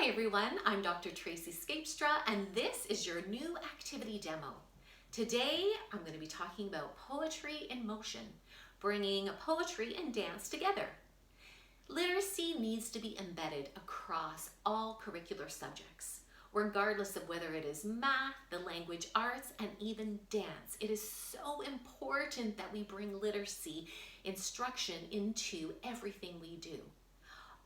Hi everyone, I'm Dr. Tracy Scapestra and this is your new activity demo. Today I'm going to be talking about poetry in motion, bringing poetry and dance together. Literacy needs to be embedded across all curricular subjects, regardless of whether it is math, the language arts, and even dance. It is so important that we bring literacy instruction into everything we do.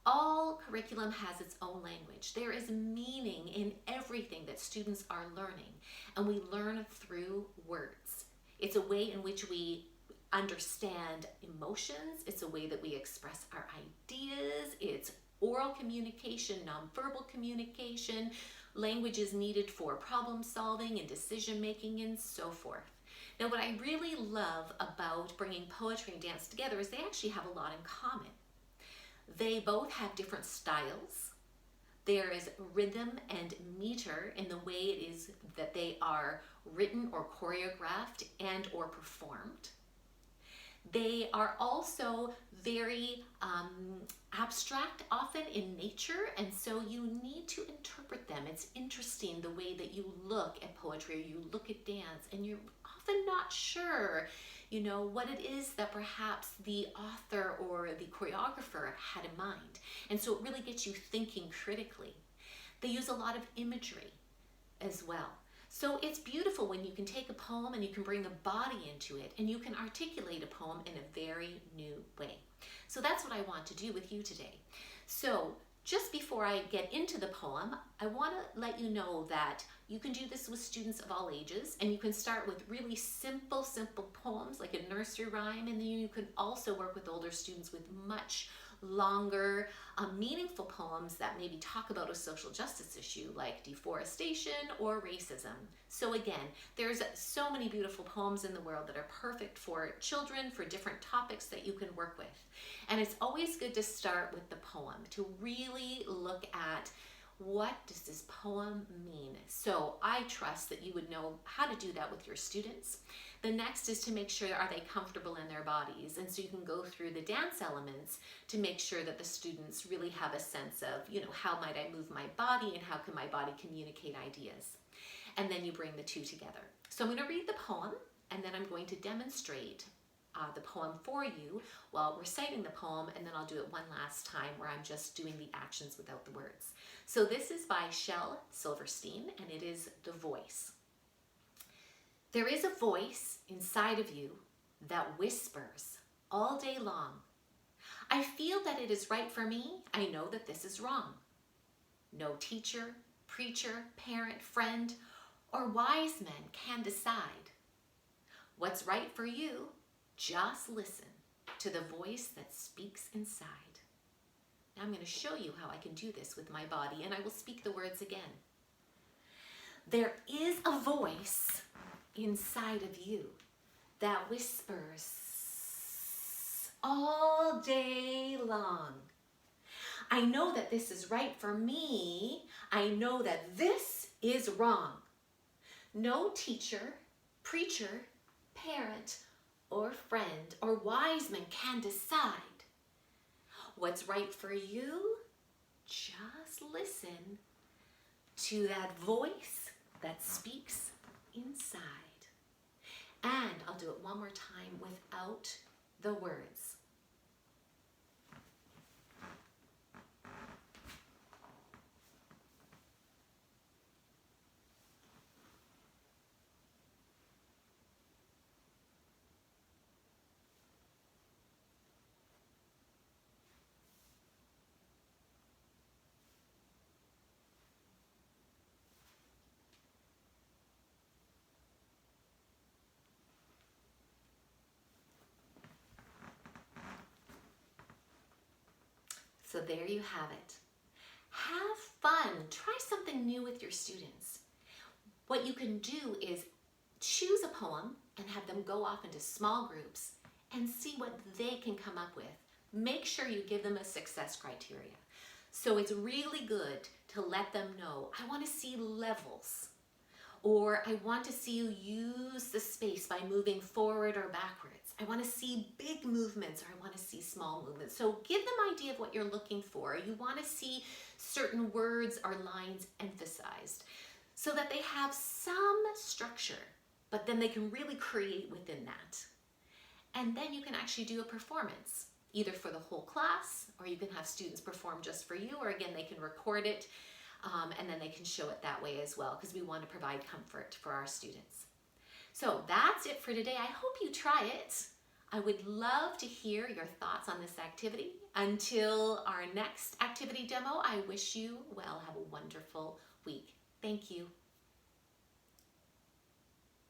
All curriculum has its own language. There is meaning in everything that students are learning, and we learn through words. It's a way in which we understand emotions. It's a way that we express our ideas. It's oral communication, nonverbal communication. Language is needed for problem solving and decision making and so forth. Now, what I really love about bringing poetry and dance together is they actually have a lot in common. They both have different styles. There is rhythm and meter in the way it is that they are written or choreographed and or performed. They are also very abstract often in nature, and so you need to interpret them. It's interesting the way that you look at poetry or you look at dance, and you're often not sure what it is that perhaps the author or the choreographer had in mind. And so it really gets you thinking critically. They use a lot of imagery as well. So it's beautiful when you can take a poem and you can bring a body into it and you can articulate a poem in a very new way. So that's what I want to do with you today. So just before I get into the poem, I want to let you know that you can do this with students of all ages, and you can start with really simple poems like a nursery rhyme, and then you can also work with older students with much longer, meaningful poems that maybe talk about a social justice issue like deforestation or racism. So again, there's so many beautiful poems in the world that are perfect for children, for different topics that you can work with. And it's always good to start with the poem, to really look at what does this poem mean? So I trust that you would know how to do that with your students. The next is to make sure, are they comfortable in their bodies? And so you can go through the dance elements to make sure that the students really have a sense of, how might I move my body and how can my body communicate ideas? And then you bring the two together. So I'm going to read the poem and then I'm going to demonstrate the poem for you while reciting the poem, and then I'll do it one last time where I'm just doing the actions without the words. So this is by Shel Silverstein, and it is The Voice. There is a voice inside of you that whispers all day long. I feel that it is right for me. I know that this is wrong. No teacher, preacher, parent, friend, or wise men can decide. What's right for you? Just listen to the voice that speaks inside. Now I'm going to show you how I can do this with my body, and I will speak the words again. There is a voice inside of you that whispers all day long. I know that this is right for me. I know that this is wrong. No teacher, preacher, parent, or friend, or wise man can decide. What's right for you? Just listen to that voice that speaks inside. And I'll do it one more time without the words. So there you have it. Have fun. Try something new with your students. What you can do is choose a poem and have them go off into small groups and see what they can come up with. Make sure you give them a success criteria. So it's really good to let them know, I want to see levels, or I want to see you use the space by moving forward or backwards. I want to see big movements, or I want to see small movements. So give them an idea of what you're looking for. You want to see certain words or lines emphasized so that they have some structure, but then they can really create within that. And then you can actually do a performance, either for the whole class, or you can have students perform just for you, or again, they can record it and then they can show it that way as well, because we want to provide comfort for our students. So that's it for today. I hope you try it. I would love to hear your thoughts on this activity. Until our next activity demo, I wish you well. Have a wonderful week. Thank you.